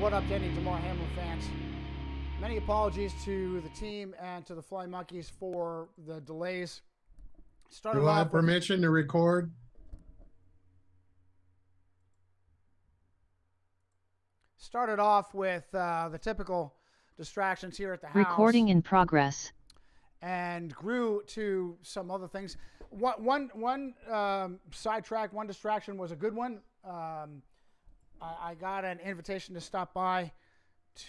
what up to any Damar Hamlin fans? Many apologies to the team and to the Flying Monkeys for the delays. Do I have permission to record? Started off with the typical distractions here at the house. Recording in progress. And grew to some other things. One sidetrack, one distraction was a good one. I got an invitation to stop by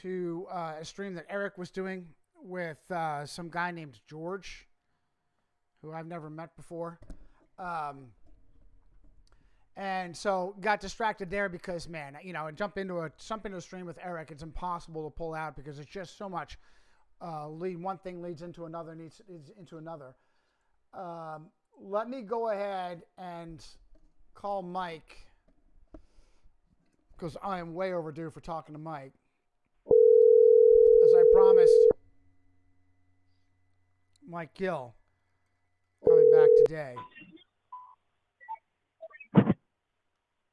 to a stream that Eric was doing with some guy named George, who I've never met before. And so got distracted there because, man, jump into a stream with Eric, it's impossible to pull out because it's just so much. One thing leads into another, leads into another. Let me go ahead and call Mike, because I am way overdue for talking to Mike. As I promised, Mike Gill coming back today.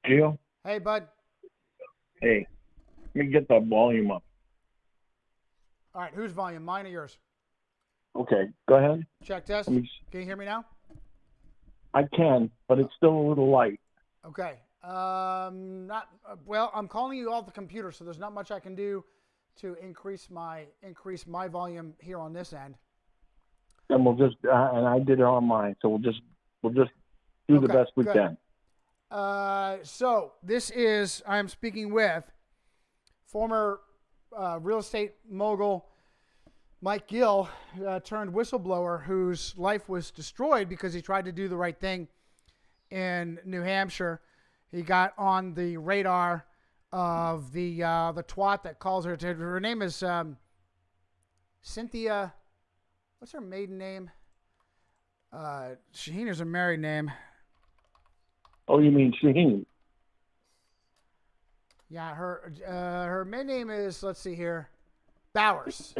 Gill? Hey, bud. Hey, let me get that volume up. All right, whose volume? Mine or yours? Okay, go ahead. Check test. Can you hear me now? I can, but it's still a little light. Okay. I'm calling you off the computer, so there's not much I can do to increase my volume here on this end. And we'll just and I did it on mine, so we'll just do the best we can. So this is, I'm speaking with former real estate mogul Mike Gill, turned whistleblower, whose life was destroyed because he tried to do the right thing in New Hampshire. He got on the radar of the twat that calls her. Her name is Cynthia. What's her maiden name? Shaheen is her married name. Oh, you mean Shaheen? Yeah, her maiden name is, let's see here, Bowers.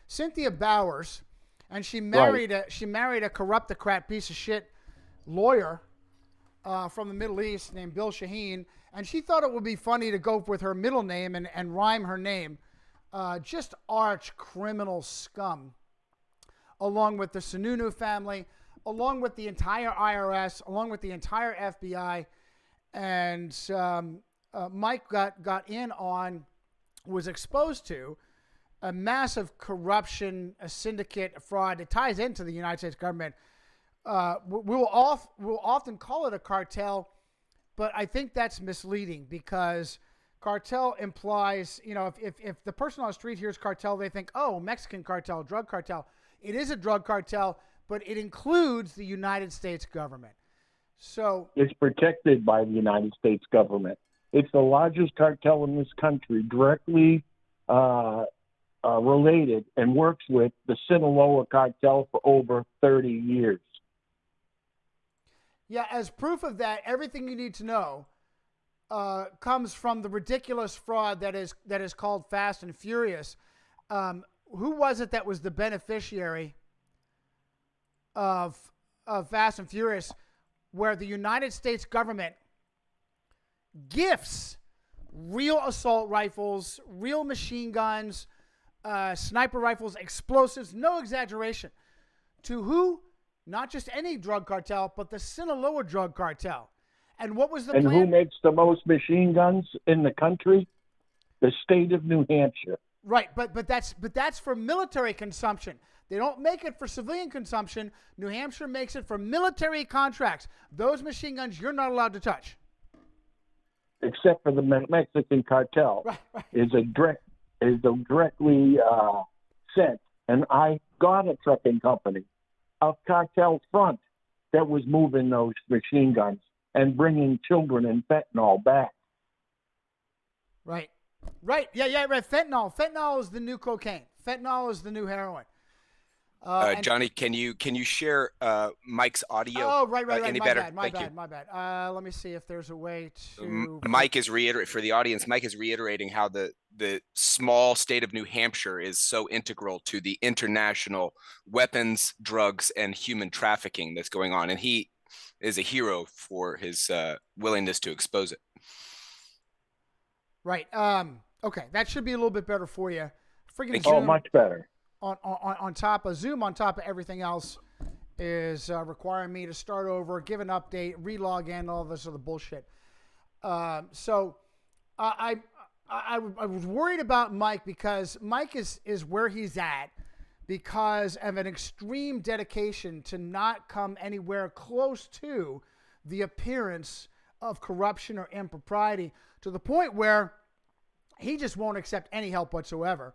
Cynthia Bowers, and she married a corruptocrat piece of shit lawyer from the Middle East named Bill Shaheen, and she thought it would be funny to go with her middle name and rhyme her name. Just arch criminal scum, along with the Sununu family, along with the entire IRS, along with the entire FBI, and Mike got in on, was exposed to a massive corruption, a syndicate, a fraud. It ties into the United States government. We'll often call it a cartel, but I think that's misleading because cartel implies, if the person on the street hears cartel, they think, oh, Mexican cartel, drug cartel. It is a drug cartel, but it includes the United States government. So it's protected by the United States government. It's the largest cartel in this country, directly related, and works with the Sinaloa cartel for over 30 years. Yeah, as proof of that, everything you need to know comes from the ridiculous fraud that is called Fast and Furious. Who was it that was the beneficiary of Fast and Furious, where the United States government gifts real assault rifles, real machine guns, sniper rifles, explosives, no exaggeration, to who? Not just any drug cartel, but the Sinaloa drug cartel. And what was the plan? And who makes the most machine guns in the country? The state of New Hampshire. Right, but that's for military consumption. They don't make it for civilian consumption. New Hampshire makes it for military contracts. Those machine guns you're not allowed to touch. Except for the Mexican cartel, right. is directly sent. And I got a trucking company, a cartel front, that was moving those machine guns and bringing children and fentanyl back. Right. Yeah, right. Fentanyl is the new cocaine. Fentanyl is the new heroin. Johnny, can you share Mike's audio? Oh, right. Any My better? bad. My bad. Let me see if there's a way to. Mike is for the audience. Mike is reiterating how the small state of New Hampshire is so integral to the international weapons, drugs, and human trafficking that's going on, and he is a hero for his willingness to expose it. Right. Okay, that should be a little bit better for you. Freaking Thank you. Oh, Zoom much better. on top of Zoom, on top of everything else, is requiring me to start over, give an update, relog in, all this other bullshit. So I was worried about Mike because Mike is where he's at because of an extreme dedication to not come anywhere close to the appearance of corruption or impropriety, to the point where he just won't accept any help whatsoever.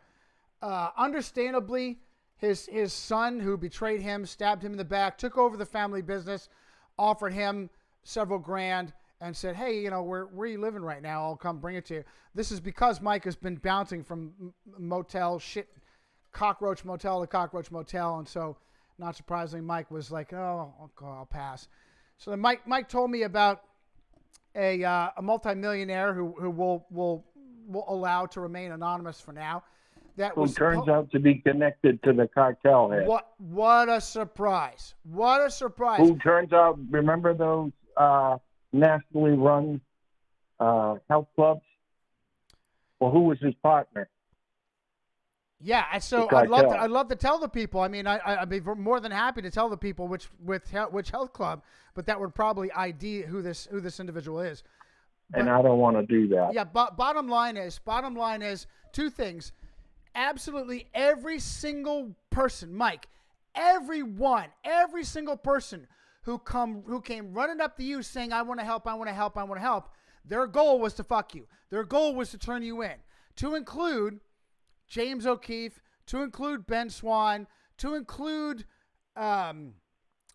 Understandably, his son, who betrayed him, stabbed him in the back, took over the family business, offered him several grand, and said, hey, where are you living right now? I'll come bring it to you. This is because Mike has been bouncing from cockroach motel to cockroach motel. And so, not surprisingly, Mike was like, oh, I'll pass. So then Mike told me about a multimillionaire who will allow to remain anonymous for now. Who turns out to be connected to the cartel head. What a surprise. What a surprise. Who turns out, remember those nationally run health clubs? Well, who was his partner? Yeah, so I'd love to tell the people. I mean, I'd be more than happy to tell the people which health club, but that would probably ID who this individual is. But, and I don't want to do that. Yeah, but bottom line is two things. Absolutely every single person, Mike, every single person who came running up to you saying, I want to help, their goal was to fuck you. Their goal was to turn you in, to include James O'Keefe, to include Ben Swan, to include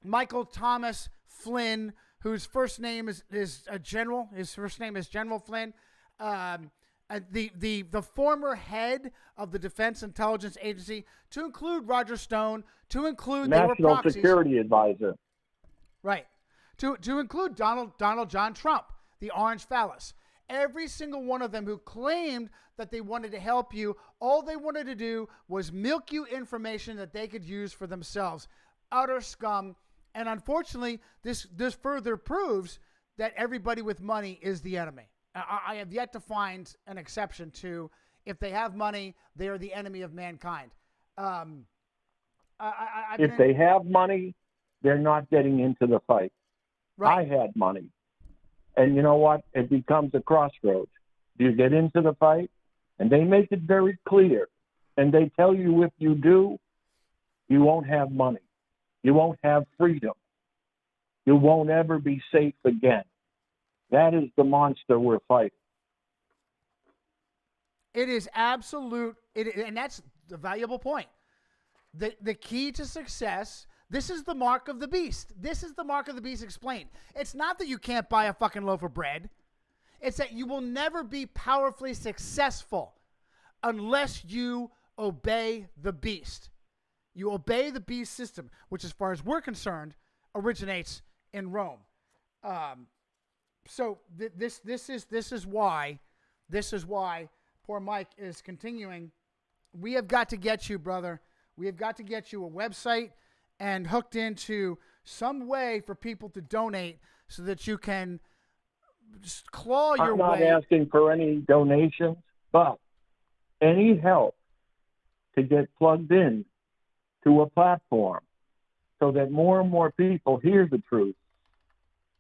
Michael Thomas Flynn, whose first name is a general. His first name is General Flynn. The former head of the Defense Intelligence Agency, to include Roger Stone, to include National Security Advisor. Right. To include Donald John Trump, the orange phallus. Every single one of them who claimed that they wanted to help you, all they wanted to do was milk you information that they could use for themselves. Utter scum. And unfortunately, this further proves that everybody with money is the enemy. I have yet to find an exception to, if they have money, they are the enemy of mankind. If they have money, they're not getting into the fight. Right. I had money. And you know what? It becomes a crossroads. Do you get into the fight? And they make it very clear. And they tell you if you do, you won't have money. You won't have freedom. You won't ever be safe again. That is the monster we're fighting. It is absolute, and that's the valuable point. The key to success, this is the mark of the beast. This is the mark of the beast explained. It's not that you can't buy a fucking loaf of bread. It's that you will never be powerfully successful unless you obey the beast. You obey the beast system, which, as far as we're concerned, originates in Rome. So this is why poor Mike is continuing. We have got to get you, brother. We have got to get you a website and hooked into some way for people to donate so that you can just claw your way. I'm not asking for any donations, but any help to get plugged in to a platform so that more and more people hear the truth,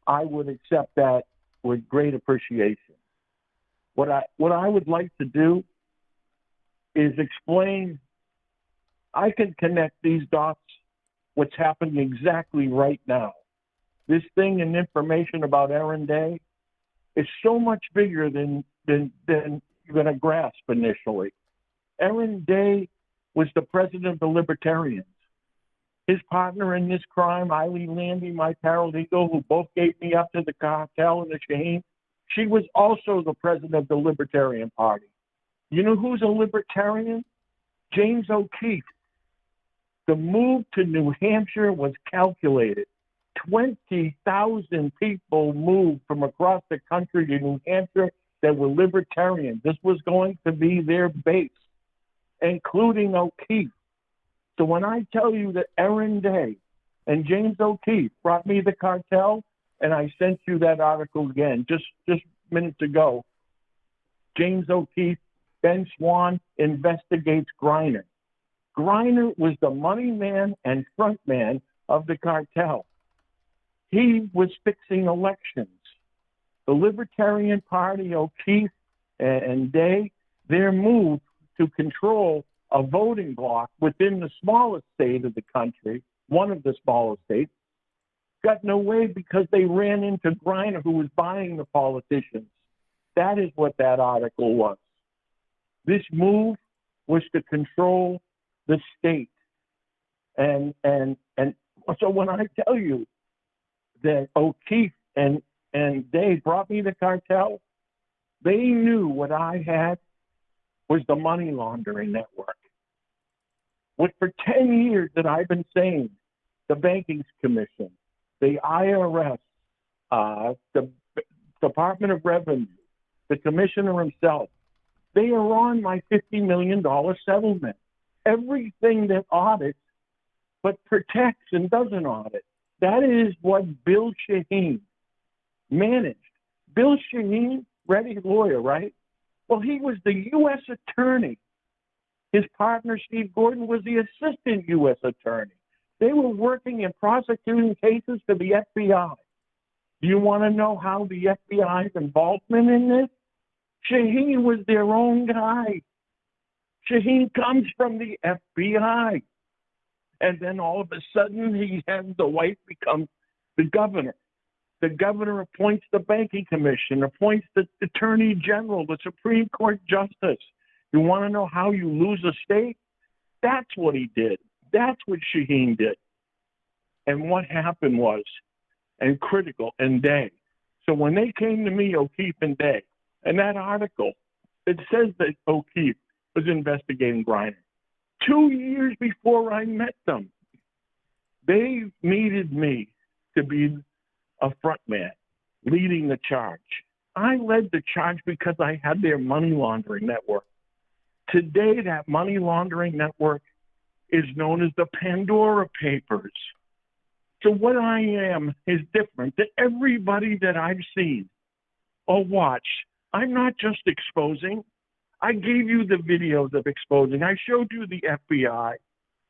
I would accept that with great appreciation. What I would like to do is explain, I can connect these dots, what's happening exactly right now. This thing and information about Aaron Day is so much bigger than you're going to grasp initially. Aaron Day was the president of the Libertarians. His partner in this crime, Eileen Landy, my paralegal, who both gave me up to the cartel and the Shaheen, she was also the president of the Libertarian Party. You know who's a libertarian? James O'Keefe. The move to New Hampshire was calculated. 20,000 people moved from across the country to New Hampshire that were libertarians. This was going to be their base, including O'Keefe. So when I tell you that Aaron Day and James O'Keefe brought me the cartel, and I sent you that article again just minutes ago, James O'Keefe Ben Swan investigates Griner. Griner was the money man and front man of the cartel. He was fixing elections. The Libertarian Party, O'Keefe and Day, their move to control a voting bloc within the smallest state of the country, one of the smallest states, got no way because they ran into Griner, who was buying the politicians. That is what that article was. This move was to control the state. And so when I tell you that O'Keefe and they brought me the cartel, they knew what I had was the money laundering network. What for 10 years that I've been saying, the Banking Commission, the IRS, the Department of Revenue, the commissioner himself, they are on my $50 million settlement. Everything that audits but protects and doesn't audit. That is what Bill Shaheen managed. Bill Shaheen, ready lawyer, right? Well, he was the U.S. attorney. His partner, Steve Gordon, was the assistant U.S. attorney. They were working and prosecuting cases for the FBI. Do you want to know how the FBI's involvement in this? Shaheen was their own guy. Shaheen comes from the FBI. And then all of a sudden, he has the wife become the governor. The governor appoints the Banking Commission, appoints the Attorney General, the Supreme Court Justice. You want to know how you lose a state? That's what he did. That's what Shaheen did. And what happened was, and critical, and Day. So when they came to me, O'Keefe and Day, and that article, it says that O'Keefe was investigating Griner. 2 years before I met them, they needed me to be a front man, leading the charge. I led the charge because I had their money laundering network. Today, that money laundering network is known as the Pandora Papers. So what I am is different than everybody that I've seen or watched. I'm not just exposing. I gave you the videos of exposing. I showed you the FBI.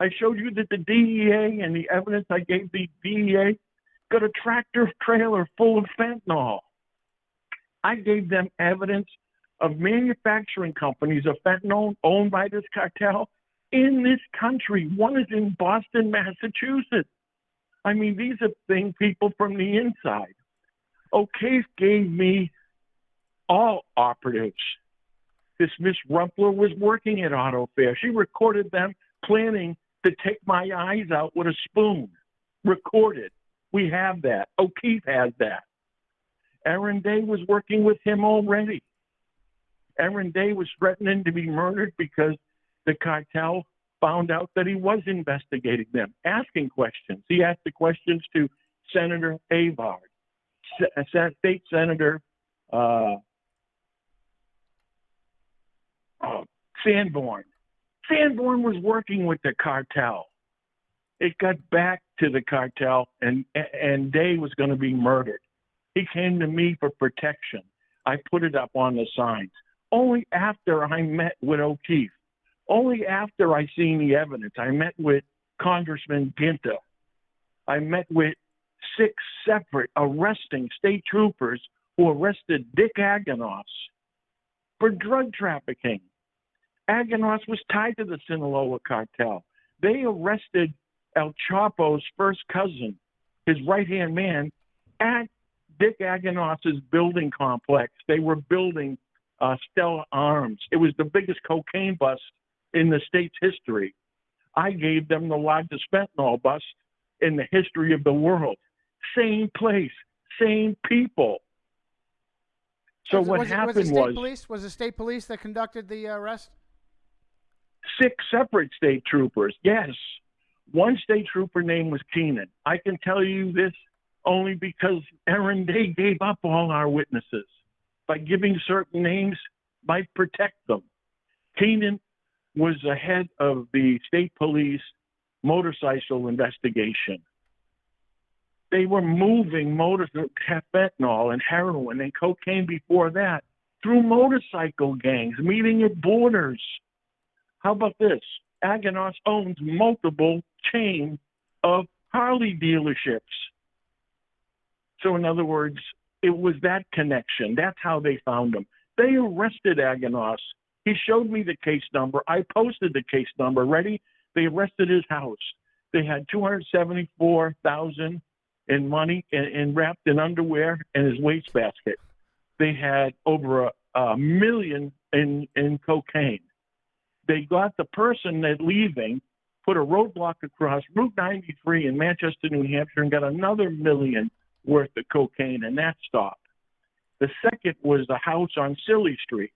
I showed you that the DEA and the evidence I gave the DEA got a tractor trailer full of fentanyl. I gave them evidence of manufacturing companies of fentanyl owned by this cartel in this country. One is in Boston, Massachusetts. I mean, these are things people from the inside. O'Keefe gave me all operatives. This Miss Rumpler was working at Auto Fair. She recorded them planning to take my eyes out with a spoon. Recorded. We have that. O'Keefe has that. Aaron Day was working with him already. Aaron Day was threatening to be murdered because the cartel found out that he was investigating them, asking questions. He asked the questions to Senator Avard, State Senator Sanborn. Sanborn was working with the cartel. It got back to the cartel, and Day was going to be murdered. He came to me for protection. I put it up on the signs. Only after I met with O'Keefe, only after I seen the evidence, I met with Congressman Ginter. I met with 6 separate arresting state troopers who arrested Dick Aganos for drug trafficking. Aganos was tied to the Sinaloa cartel. They arrested El Chapo's first cousin, his right-hand man, at Dick Aganos' building complex. They were building Stella Arms. It was the biggest cocaine bust in the state's history. I gave them the largest fentanyl bust in the history of the world. Same place, same people. So what happened was the state police that conducted the arrest? 6 separate state troopers, yes. One state trooper name was Keenan. I can tell you this only because Aaron Day gave up all our witnesses. By giving certain names, might protect them. Keenan was the head of the state police motorcycle investigation. They were moving fentanyl and heroin and cocaine before that through motorcycle gangs, meeting at borders. How about this? Aganos owns multiple chain of Harley dealerships. So in other words, it was that connection. That's how they found him. They arrested Aganos. He showed me the case number. I posted the case number. Ready? They arrested his house. They had $274,000 in money and wrapped in underwear in his wastebasket. They had over a million in cocaine. They got the person that leaving, put a roadblock across Route 93 in Manchester, New Hampshire, and got another million worth of cocaine, and that stopped. The second was the house on Silly Street.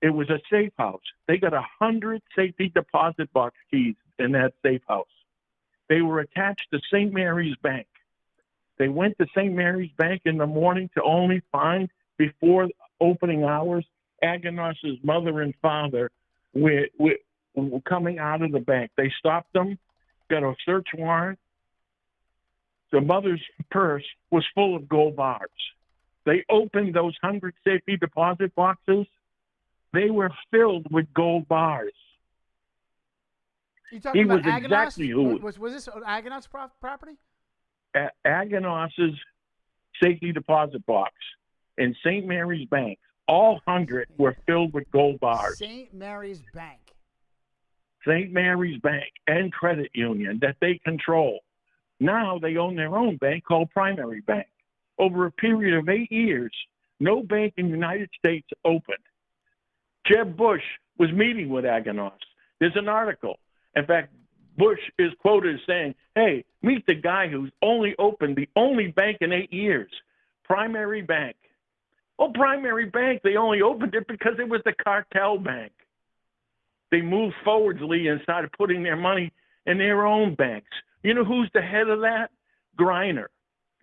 It was a safe house. They got 100 safety deposit box keys in that safe house. They were attached to St. Mary's Bank. They went to St. Mary's Bank in the morning to only find, before opening hours, Aganos's mother and father were coming out of the bank. They stopped them, got a search warrant. The mother's purse was full of gold bars. They opened those 100 safety deposit boxes. They were filled with gold bars. You talking about Aganos? Exactly who was this Aganos property? Aganos's safety deposit box in St. Mary's Bank. All 100 were filled with gold bars. St. Mary's Bank. St. Mary's Bank and Credit Union that they control. Now they own their own bank called Primary Bank. Over a period of 8 years, no bank in the United States opened. Jeb Bush was meeting with Aganos. There's an article. In fact, Bush is quoted as saying, hey, meet the guy who's only opened the only bank in 8 years, Primary Bank. Well, Primary Bank, they only opened it because it was the cartel bank. They moved forwardly and started putting their money in their own banks. You know who's the head of that? Griner.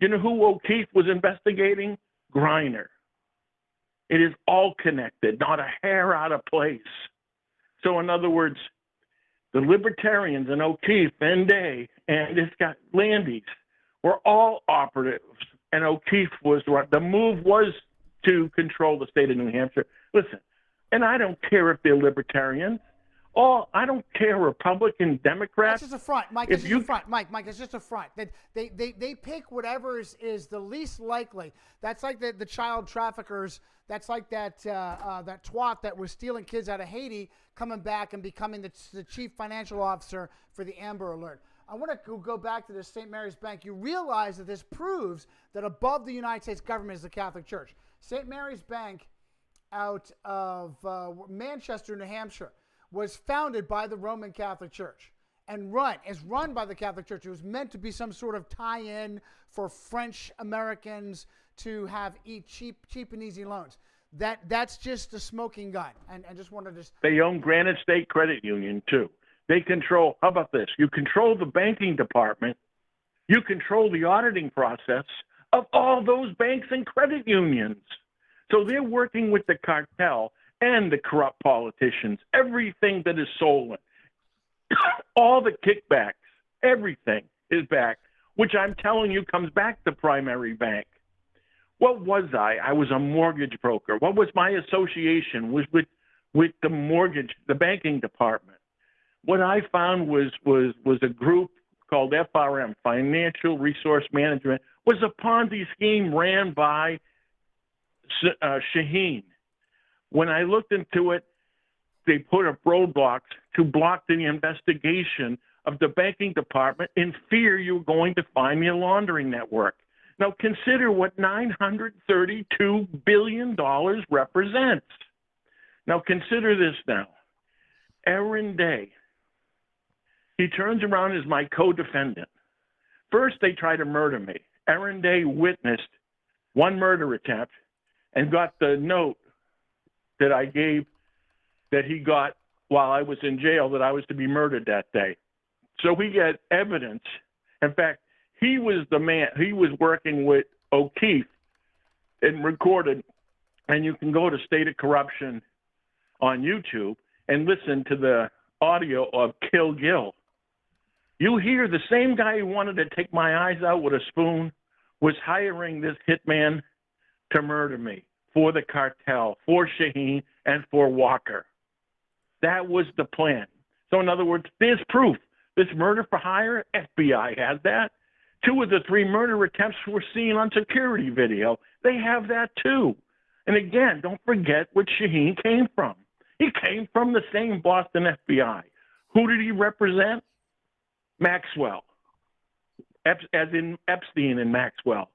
You know who O'Keefe was investigating? Griner. It is all connected, not a hair out of place. So in other words, the libertarians and O'Keefe and Day and this guy Landis were all operatives, and O'Keefe was right. The move was to control the state of New Hampshire. Listen, and I don't care if they're libertarians. I don't care, Republican, Democrats. That's just a front, Mike. It's just a front, Mike. It's just a front. They pick whatever is the least likely. That's like the child traffickers. That's like that twat that was stealing kids out of Haiti, coming back and becoming the chief financial officer for the Amber Alert. I want to go back to the St. Mary's Bank. You realize that this proves that above the United States government is the Catholic Church. St. Mary's Bank out of Manchester, New Hampshire, was founded by the Roman Catholic Church and is run by the Catholic Church. It was meant to be some sort of tie-in for French Americans to have cheap and easy loans. That's just a smoking gun. And I just wanted to... They own Granite State Credit Union, too. They control... How about this? You control the banking department. You control the auditing process of all those banks and credit unions. So they're working with the cartel and the corrupt politicians, everything that is stolen, all the kickbacks, everything is back, which I'm telling you comes back to Primary Bank. What was I? I was a mortgage broker. What was my association? Was with the mortgage, the banking department. What I found was a group called FRM, Financial Resource Management, was a Ponzi scheme ran by Shaheen. When I looked into it, they put up roadblocks to block the investigation of the banking department in fear you were going to find the laundering network. Now consider what $932 billion represents. Now consider this now. Aaron Day, he turns around as my co-defendant. First, they try to murder me. Aaron Day witnessed one murder attempt and got the note that I gave, that he got while I was in jail, that I was to be murdered that day. So we get evidence. In fact, he was the man, he was working with O'Keefe and recorded, and you can go to State of Corruption on YouTube and listen to the audio of Gill. You hear the same guy who wanted to take my eyes out with a spoon was hiring this hitman to murder me. for the cartel, for Shaheen, and for Walker. That was the plan. So in other words, there's proof. This murder for hire, FBI has that. 2 of the 3 murder attempts were seen on security video. They have that too. And again, don't forget what Shaheen came from. He came from the same Boston FBI. Who did he represent? Maxwell, as in Epstein and Maxwell.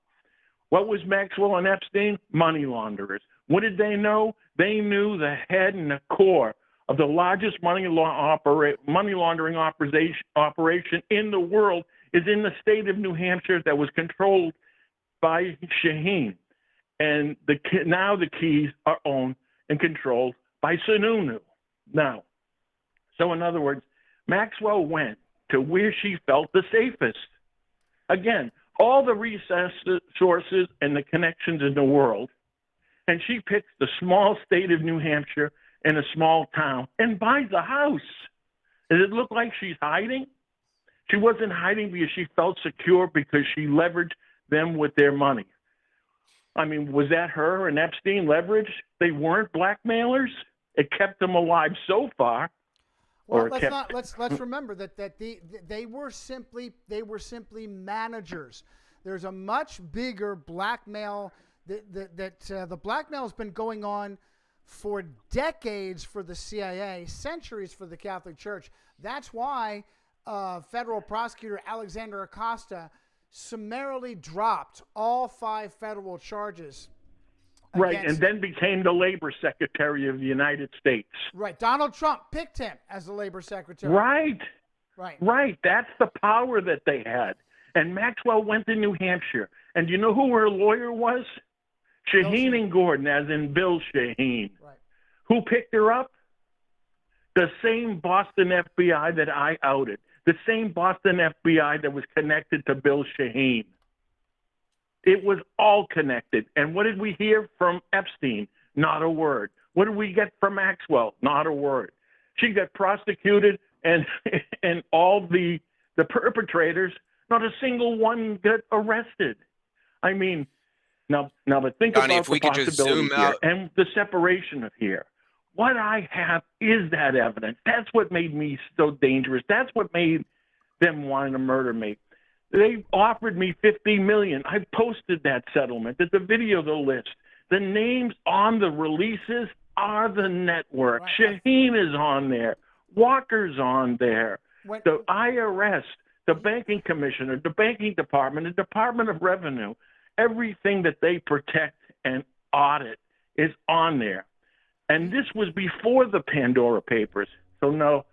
What was Maxwell and Epstein? Money launderers. What did they know? They knew the head and the core of the largest money laundering operation in the world is in the state of New Hampshire that was controlled by Shaheen. And now the keys are owned and controlled by Sununu. Now, so in other words, Maxwell went to where she felt the safest. Again, all the resources and the connections in the world, and she picks the small state of New Hampshire in a small town and buys a house. Does it look like she's hiding? She wasn't hiding because she felt secure because she leveraged them with their money. I mean, was that her and Epstein leverage? They weren't blackmailers. It kept them alive so far. Well, let's remember that they were simply managers. There's a much bigger blackmail the blackmail has been going on for decades for the CIA, centuries for the Catholic Church. That's why federal prosecutor Alexander Acosta summarily dropped all 5 federal charges. Right, and then became the Labor Secretary of the United States. Right, Donald Trump picked him as the Labor Secretary. Right. That's the power that they had. And Maxwell went to New Hampshire. And you know who her lawyer was? Shaheen and Gordon, as in Bill Shaheen. Right. Who picked her up? The same Boston FBI that I outed. The same Boston FBI that was connected to Bill Shaheen. It was all connected. And what did we hear from Epstein? Not a word. What did we get from Maxwell? Not a word. She got prosecuted, and all the perpetrators, not a single one got arrested. I mean, now, but think Donnie, about if we the could just possibility zoom here out. and the separation of here. What I have is that evidence. That's what made me so dangerous. That's what made them wanting to murder me. They offered me $50 million. I posted that settlement. There's a video, the list. The names on the releases are the network. Right. Shaheen is on there. Walker's on there. The IRS, the banking commissioner, the banking department, the Department of Revenue, everything that they protect and audit is on there. And this was before the Pandora Papers. So no,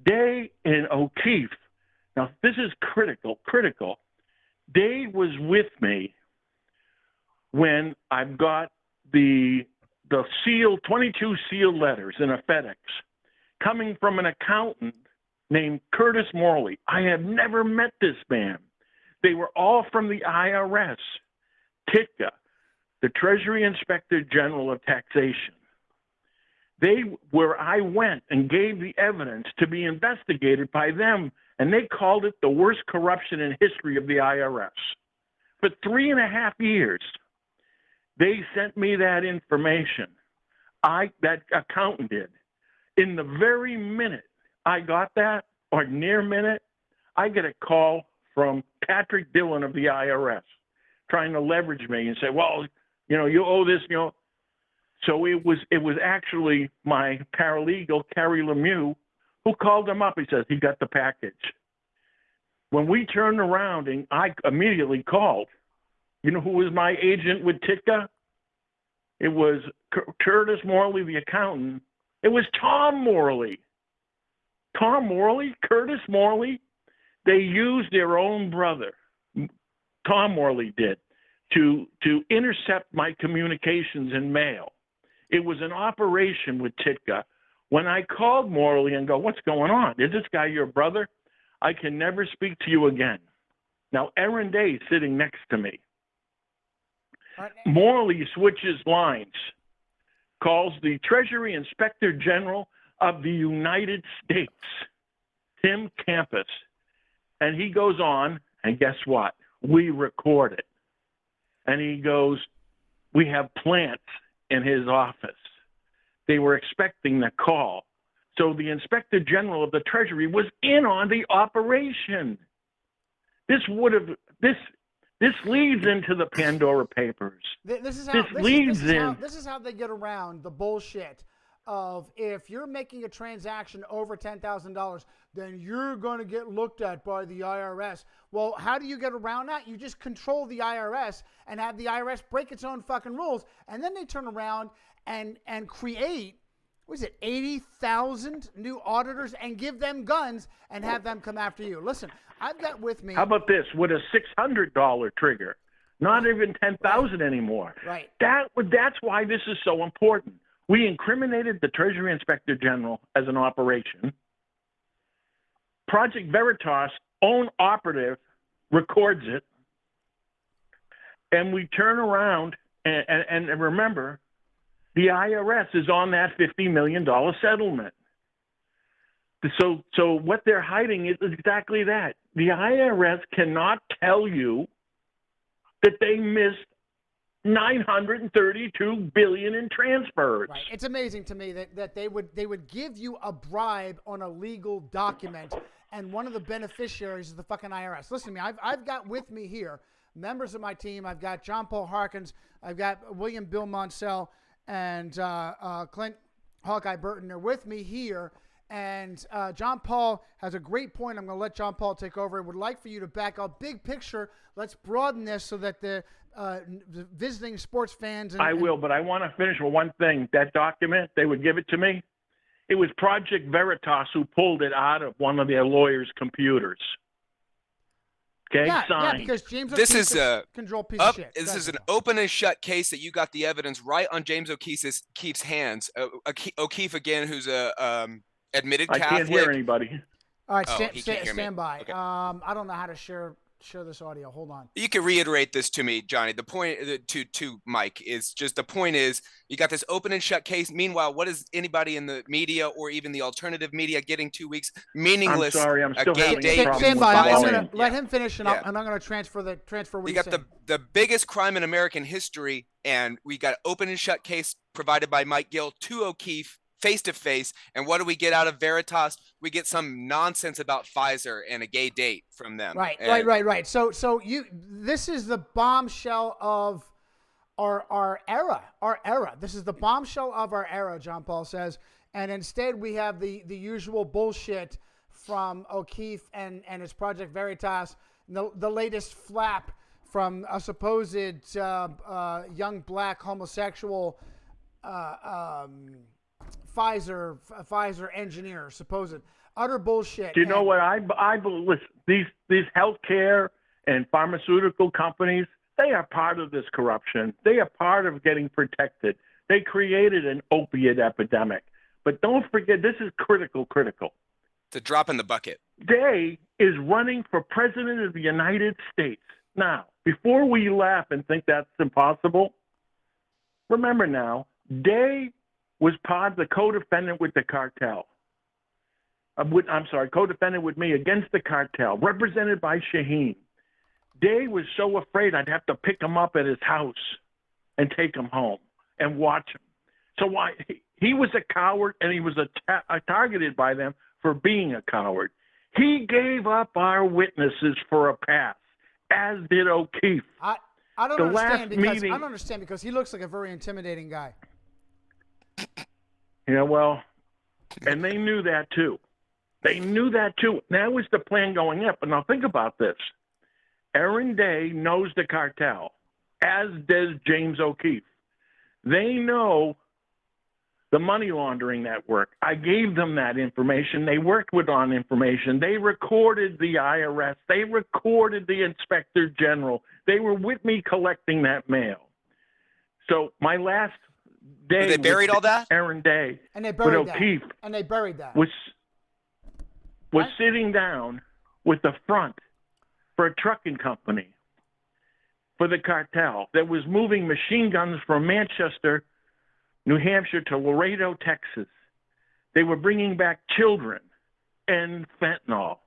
Day and O'Keefe. Now, this is critical. Dave was with me when I got the 22 sealed letters in a FedEx coming from an accountant named Curtis Morley. I had never met this man. They were all from the IRS, TITCA, the Treasury Inspector General of Taxation. I went and gave the evidence to be investigated by them, and they called it the worst corruption in history of the IRS. For 3.5 years, they sent me that information. That accountant did. In the very minute I got that, or near minute, I get a call from Patrick Dillon of the IRS trying to leverage me and say, well, you owe this, So it was actually my paralegal, Carrie Lemieux, who called him up. He says he got the package. When we turned around, and I immediately called, you know who was my agent with TITCA? It was Curtis Morley, the accountant. It was Tom Morley. Tom Morley, Curtis Morley, they used their own brother, Tom Morley did, to intercept my communications in mail. It was an operation with TITCA. When I called Morley and go, what's going on? Is this guy your brother? I can never speak to you again. Now, Aaron Day is sitting next to me. Morley switches lines, calls the Treasury Inspector General of the United States, Tim Campus, and he goes on, and guess what? We record it. And he goes, we have plants in his office. They were expecting the call. So the Inspector General of the Treasury was in on the operation. This leads into the Pandora Papers. This is how they get around the bullshit of, if you're making a transaction over $10,000, then you're going to get looked at by the IRS. Well, how do you get around that? You just control the IRS and have the IRS break its own fucking rules, and then they turn around and create, 80,000 new auditors and give them guns and have them come after you. Listen, I've got with me. How about this? With a $600 trigger, not even $10,000 anymore. Right. That's why this is so important. We incriminated the Treasury Inspector General as an operation. Project Veritas' own operative records it, and we turn around and remember, the IRS is on that $50 million settlement. So what they're hiding is exactly that. The IRS cannot tell you that they missed $932 billion in transfers. Right. It's amazing to me that they would give you a bribe on a legal document, and one of the beneficiaries is the fucking IRS. Listen to me. I've got with me here members of my team. I've got John Paul Harkins. I've got William Bill Monsell and Clint Hawkeye Burton. They're with me here. And John Paul has a great point. I'm going to let John Paul take over. I would like for you to back up big picture. Let's broaden this so that the visiting sports fans. I will, but I want to finish with one thing. That document, they would give it to me. It was Project Veritas who pulled it out of one of their lawyers' computers. Okay, yeah, because James this is a control piece of shit. This is an open and shut case that you got the evidence right on James O'Keefe's hands. O'Keefe again, who's a admitted Catholic. I can't hear anybody. All right, stand by. Okay. I don't know how to share this audio. Hold on. You can reiterate this to me, Johnny. The point to Mike is just, the point is, you got this open and shut case. Meanwhile, what is anybody in the media or even the alternative media getting 2 weeks? Meaningless. I'm sorry, I'm still having a problem. Stand by. I'm going to let him finish, and I'm going to transfer what you got the biggest crime in American history, and we got open and shut case provided by Mike Gill to O'Keefe, face to face. And what do we get out of Veritas? We get some nonsense about Pfizer and a gay date from them. Right. So this is the bombshell of our era. This is the bombshell of our era, John Paul says. And instead we have the usual bullshit from O'Keefe and his Project Veritas, the latest flap from a supposed young black homosexual Pfizer engineer, supposed utter bullshit. Do you know what I believe? These healthcare and pharmaceutical companies, they are part of this corruption. They are part of getting protected. They created an opiate epidemic. But don't forget, this is critical. It's a drop in the bucket. Day is running for president of the United States. Now, before we laugh and think that's impossible, remember now, Day was part of the co-defendant with the cartel. Co-defendant with me against the cartel, represented by Shaheen. Day was so afraid I'd have to pick him up at his house and take him home and watch him. So he was a coward, and he was targeted by them for being a coward. He gave up our witnesses for a pass, as did O'Keefe. I don't understand because he looks like a very intimidating guy. Yeah, well, and they knew that too. That was the plan going up. But now think about this. Aaron Day knows the cartel, as does James O'Keefe. They know the money laundering network. I gave them that information. They worked on information. They recorded the IRS. They recorded the Inspector General. They were with me collecting that mail. So my last day, they buried all that? Aaron Day, and they buried with O'Keefe, and they buried that. Was sitting down with the front for a trucking company for the cartel that was moving machine guns from Manchester, New Hampshire to Laredo, Texas. They were bringing back children and fentanyl.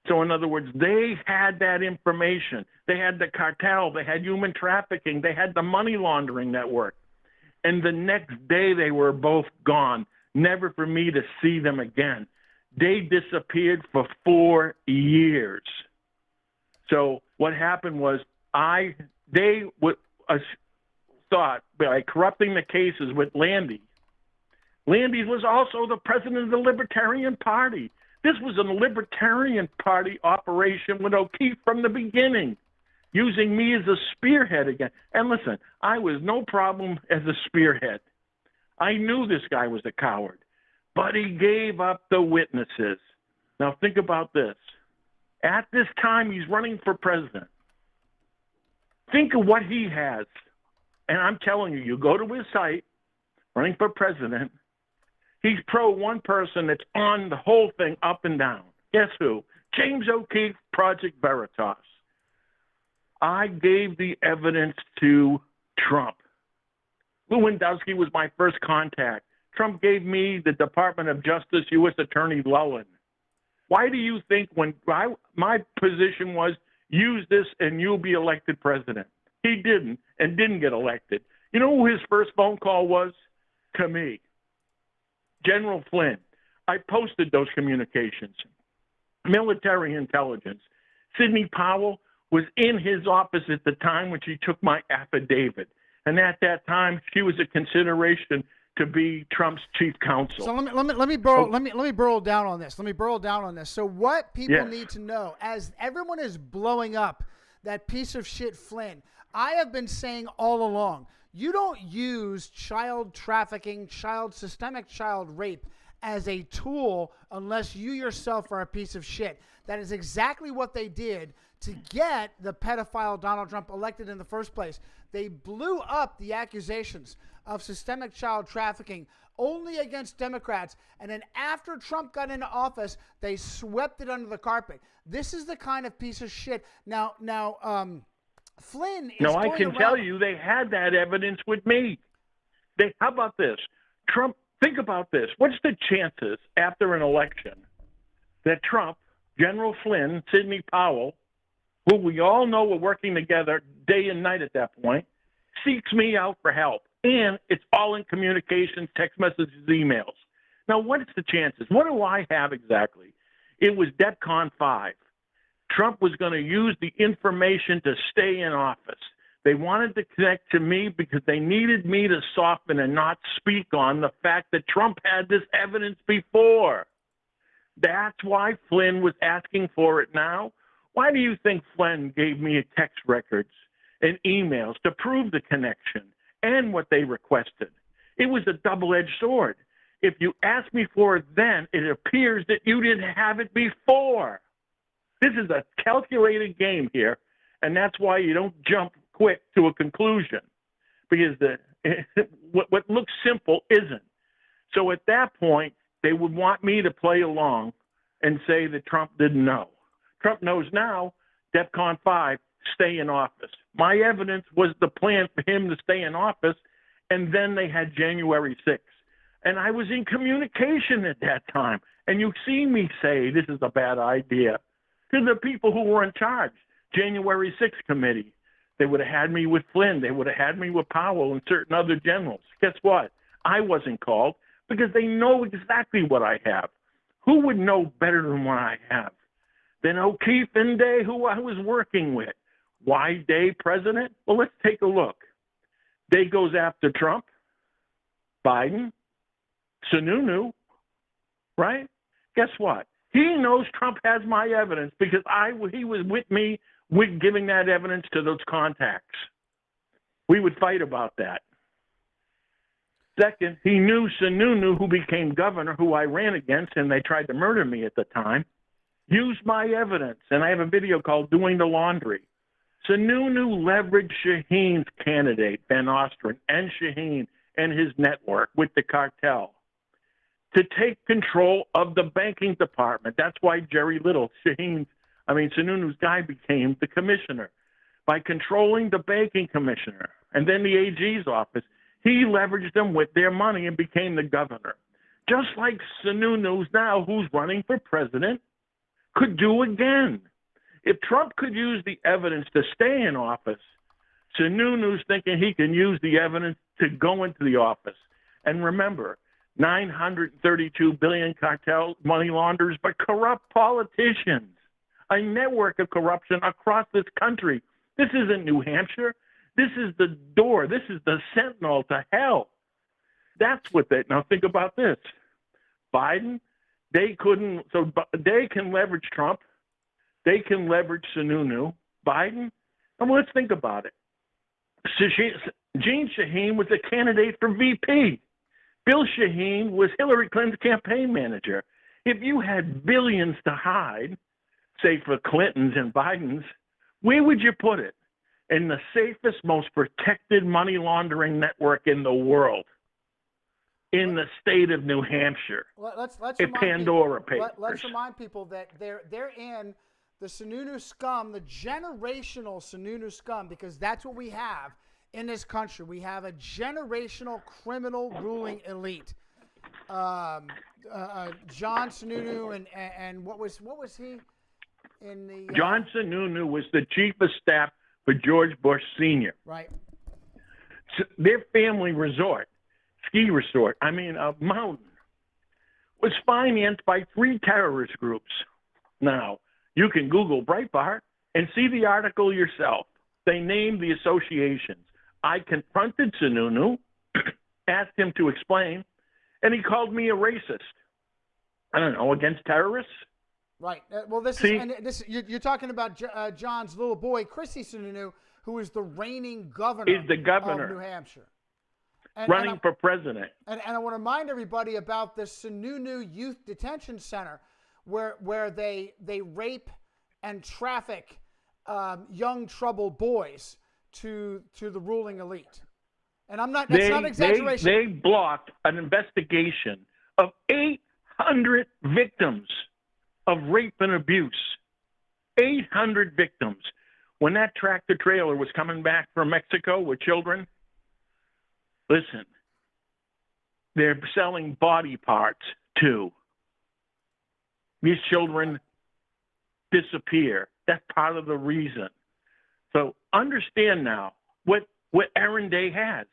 So in other words, they had that information. They had the cartel. They had human trafficking. They had the money laundering network. And the next day they were both gone, never for me to see them again. They disappeared for 4 years. So what happened was they thought by corrupting the cases with Landy. Landy was also the president of the Libertarian Party. This was a Libertarian Party operation with O'Keefe from the beginning, using me as a spearhead again. And listen, I was no problem as a spearhead. I knew this guy was a coward, but he gave up the witnesses. Now think about this. At this time, he's running for president. Think of what he has. And I'm telling you, you go to his site, running for president, he's pro one person that's on the whole thing up and down. Guess who? James O'Keefe, Project Veritas. I gave the evidence to Trump. Lewandowski was my first contact. Trump gave me the Department of Justice U.S. Attorney Lelin. Why do you think when my position was use this and you'll be elected president? He didn't and didn't get elected. You know who his first phone call was? To me. General Flynn. I posted those communications. Military intelligence. Sidney Powell was in his office at the time when she took my affidavit. And at that time, she was a consideration to be Trump's chief counsel. So let me burrow down on this. Let me burrow down on this. So what people need to know, as everyone is blowing up that piece of shit Flynn, I have been saying all along, you don't use child trafficking, systemic child rape as a tool unless you yourself are a piece of shit. That is exactly what they did to get the pedophile Donald Trump elected in the first place. They blew up the accusations of systemic child trafficking only against Democrats. And then after Trump got into office, they swept it under the carpet. This is the kind of piece of shit. Now, Flynn is I can tell you they had that evidence with me. How about this? Trump, think about this. What's the chances after an election that Trump, General Flynn, Sidney Powell, who we all know were working together day and night at that point, seeks me out for help? And it's all in communications, text messages, emails. Now, what is the chances? What do I have exactly? It was DEFCON 5. Trump was going to use the information to stay in office. They wanted to connect to me because they needed me to soften and not speak on the fact that Trump had this evidence before. That's why Flynn was asking for it now. Why do you think Flynn gave me text records and emails to prove the connection and what they requested? It was a double-edged sword. If you asked me for it then, it appears that you didn't have it before. This is a calculated game here, and that's why you don't jump quick to a conclusion, because what looks simple isn't. So at that point, they would want me to play along and say that Trump didn't know. Trump knows now, DEFCON 5, stay in office. My evidence was the plan for him to stay in office, and then they had January 6th. And I was in communication at that time. And you see me say this is a bad idea to the people who were in charge, January 6th committee. They would have had me with Flynn. They would have had me with Powell and certain other generals. Guess what? I wasn't called because they know exactly what I have. Who would know better than what I have? Then O'Keefe and Day, who I was working with. Why Day president? Well, let's take a look. Day goes after Trump, Biden, Sununu, right? Guess what? He knows Trump has my evidence because he was with me with giving that evidence to those contacts. We would fight about that. Second, he knew Sununu, who became governor, who I ran against, and they tried to murder me at the time, used my evidence. And I have a video called Doing the Laundry. Sununu leveraged Shaheen's candidate, Van Ostrin, and Shaheen and his network with the cartel to take control of the banking department. That's why Jerry Little, Sununu's guy, became the commissioner. By controlling the banking commissioner and then the AG's office, he leveraged them with their money and became the governor. Just like Sununu now, who's running for president, could do again. If Trump could use the evidence to stay in office, Sununu's thinking he can use the evidence to go into the office. And remember, 932 billion cartel money launderers, but corrupt politicians, a network of corruption across this country. This isn't New Hampshire. This is the door. This is the sentinel to hell. That's what they, now think about this. Biden, they couldn't, so they can leverage Trump. They can leverage Sununu. Biden, and let's think about it. Gene Shaheen was a candidate for VP. Bill Shaheen was Hillary Clinton's campaign manager. If you had billions to hide, say for Clinton's and Biden's, where would you put it? In the safest, most protected money laundering network in the world, in the state of New Hampshire. Let's Pandora Papers. Let's remind people that they're in the Sununu scum, the generational Sununu scum, because that's what we have in this country. We have a generational criminal ruling elite. John Sununu and what was he in the? John Sununu was the chief of staff for George Bush Sr. Right. So their family resort, ski resort, a mountain, was financed by 3 terrorist groups. Now, you can Google Breitbart and see the article yourself. They named the associations. I confronted Sununu, asked him to explain, and he called me a racist. I don't know, against terrorists? Right. Well, you're talking about John's little boy, Chrissy Sununu, who is the reigning governor, of New Hampshire. Running for president. And I want to remind everybody about the Sununu Youth Detention Center, where they rape and traffic young troubled boys to the ruling elite. And that's not exaggeration. They blocked an investigation of 800 victims of rape and abuse. 800 victims. When that tractor trailer was coming back from Mexico with children, listen, they're selling body parts too. These children disappear. That's part of the reason. So understand now what Aaron Day has.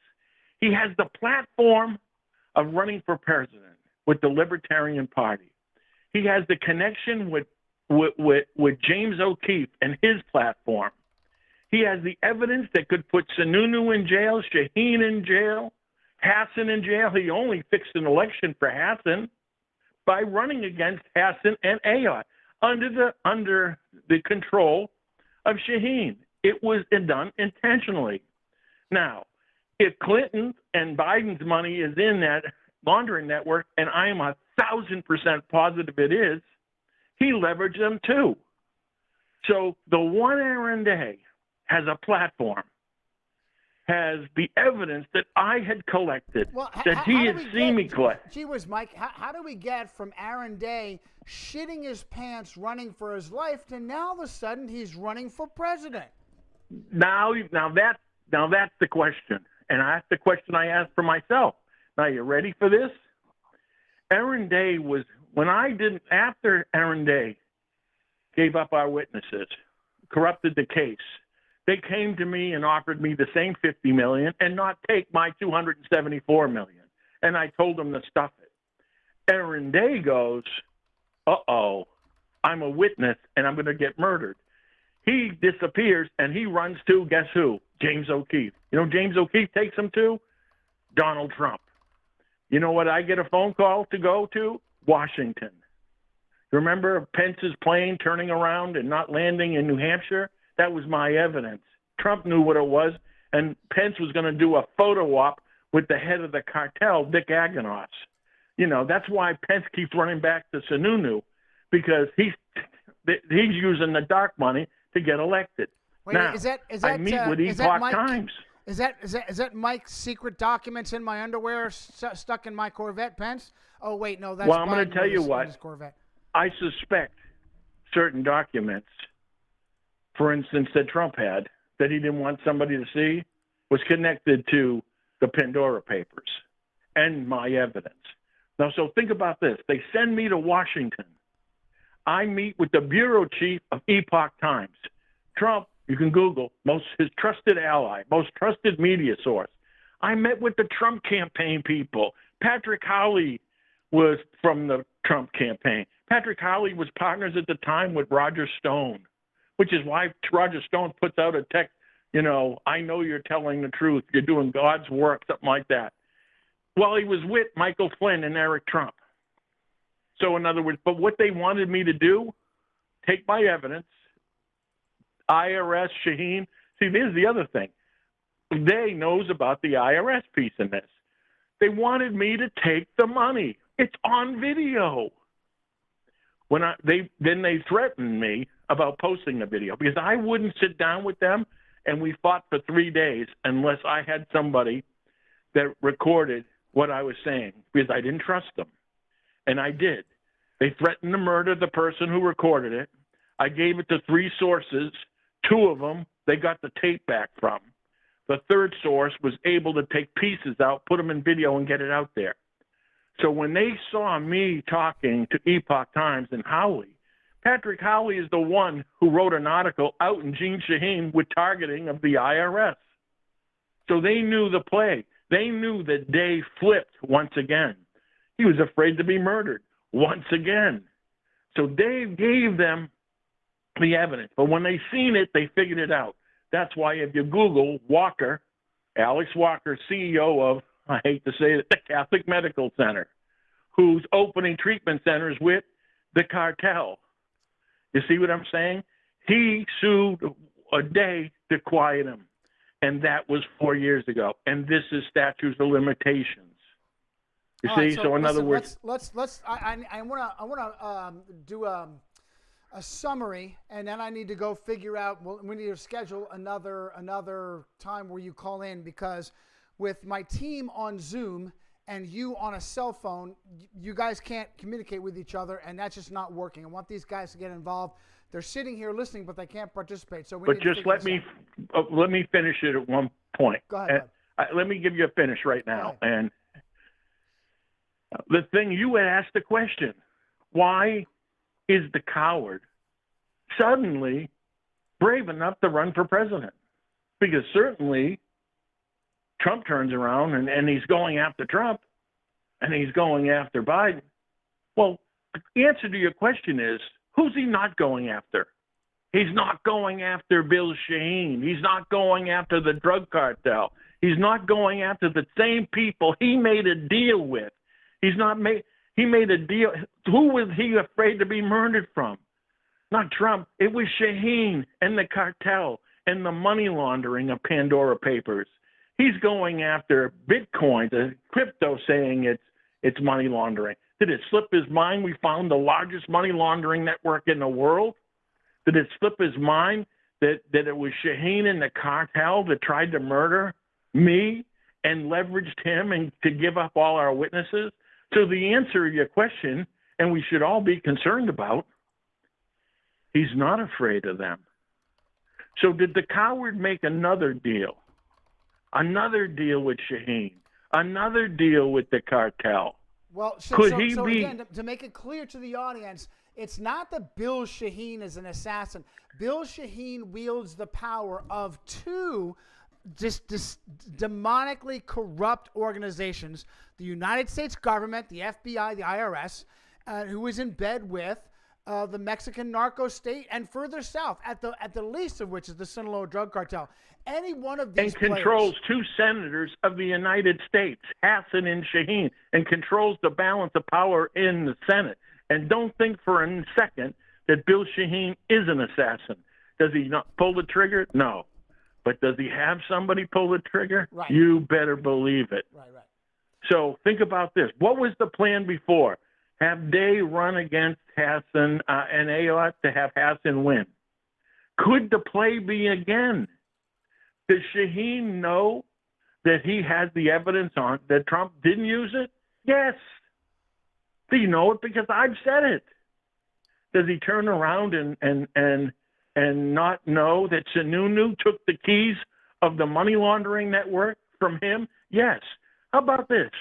He has the platform of running for president with the Libertarian Party. He has the connection with James O'Keefe and his platform. He has the evidence that could put Sununu in jail, Shaheen in jail, Hassan in jail. He only fixed an election for Hassan by running against Hassan and Ayotte under the control of Shaheen. It was done intentionally. Now, if Clinton and Biden's money is in that laundering network, and I am 1,000% positive it is, he leveraged them too. So the one Aaron Day has a platform, has the evidence that I had collected, that he had seen me collect. Gee whiz, Mike, how do we get from Aaron Day shitting his pants running for his life to now all of a sudden he's running for president? Now that's the question. And that's the question I asked for myself. Now, you ready for this? Aaron Day was, after Aaron Day gave up our witnesses, corrupted the case, they came to me and offered me the same $50 million and not take my $274 million. And I told them to stuff it. Aaron Day goes, uh-oh, I'm a witness and I'm going to get murdered. He disappears and he runs to, guess who? James O'Keefe. You know James O'Keefe takes him to? Donald Trump. You know what I get a phone call to go to? Washington. Remember Pence's plane turning around and not landing in New Hampshire? That was my evidence. Trump knew what it was, and Pence was going to do a photo op with the head of the cartel, Dick Aganos. You know, that's why Pence keeps running back to Sununu, because he's using the dark money to get elected. Wait, now, I meet with Epoch Times. Is that Mike's secret documents in my underwear stuck in my Corvette, Pence? Oh, wait, no, that's I'm going to tell you what. Corvette. I suspect certain documents, for instance, that Trump had, that he didn't want somebody to see, was connected to the Pandora Papers and my evidence. Now, so think about this. They send me to Washington. I meet with the bureau chief of Epoch Times. Trump, you can Google, his trusted ally, most trusted media source. I met with the Trump campaign people. Patrick Howley was from the Trump campaign. Patrick Howley was partners at the time with Roger Stone, which is why Roger Stone puts out a text, I know you're telling the truth. You're doing God's work, something like that. Well, he was with Michael Flynn and Eric Trump. So in other words, but what they wanted me to do, take my evidence, IRS, Shaheen. See, there's the other thing. They knows about the IRS piece in this. They wanted me to take the money. It's on video. Then they threatened me about posting the video because I wouldn't sit down with them, and we fought for 3 days unless I had somebody that recorded what I was saying because I didn't trust them. And I did. They threatened to murder the person who recorded it. I gave it to 3 sources. 2 of them, they got the tape back from. The 3rd source was able to take pieces out, put them in video, and get it out there. So when they saw me talking to Epoch Times and Howley, Patrick Howley is the one who wrote an article out in Gene Shaheen with targeting of the IRS. So they knew the play. They knew that Dave flipped once again. He was afraid to be murdered once again. So Dave gave them the evidence. But when they seen it, they figured it out. That's why if you Google Walker, Alex Walker, CEO of, I hate to say it, the Catholic Medical Center, who's opening treatment centers with the cartel. You see what I'm saying? He sued a day to quiet him. And that was 4 years ago. And this is statutes of limitations. You All see? right, So in other words, I want to do a summary, and then I need to go figure out. Well, we need to schedule another time where you call in, because with my team on Zoom and you on a cell phone, you guys can't communicate with each other, and that's just not working. I want these guys to get involved. They're sitting here listening, but they can't participate. So but just let me finish it at one point. Go ahead. Let me give you a finish right now. And the thing you had asked the question, why is the coward suddenly brave enough to run for president? Because certainly Trump turns around and he's going after Trump and he's going after Biden. Well, the answer to your question is, who's he not going after? He's not going after Bill Shaheen. He's not going after the drug cartel. He's not going after the same people he made a deal with. He made a deal. Who was he afraid to be murdered from? Not Trump. It was Shaheen and the cartel and the money laundering of Pandora Papers. He's going after Bitcoin, the crypto, saying it's money laundering. Did it slip his mind we found the largest money laundering network in the world? Did it slip his mind that it was Shaheen and the cartel that tried to murder me and leveraged him and to give up all our witnesses? So the answer to your question, and we should all be concerned about, he's not afraid of them. So did the coward make another deal? Another deal with Shaheen? Another deal with the cartel? Well, again, to make it clear to the audience, it's not that Bill Shaheen is an assassin. Bill Shaheen wields the power of 2 demonically corrupt organizations, the United States government, the FBI, the IRS, who is in bed with the Mexican narco state, and further south, at the least of which is the Sinaloa drug cartel. Any one of these and controls 2 senators of the United States, Hassan and Shaheen, and controls the balance of power in the Senate. And don't think for a second that Bill Shaheen is an assassin. Does he not pull the trigger? No. But does he have somebody pull the trigger? Right. You better believe it. Right. So think about this. What was the plan before? Have they run against Hassan and Ayot to have Hassan win? Could the play be again? Does Shaheen know that he has the evidence on that Trump didn't use it? Yes. Do you know it? Because I've said it. Does he turn around and not know that Sununu took the keys of the money laundering network from him? Yes. How about this?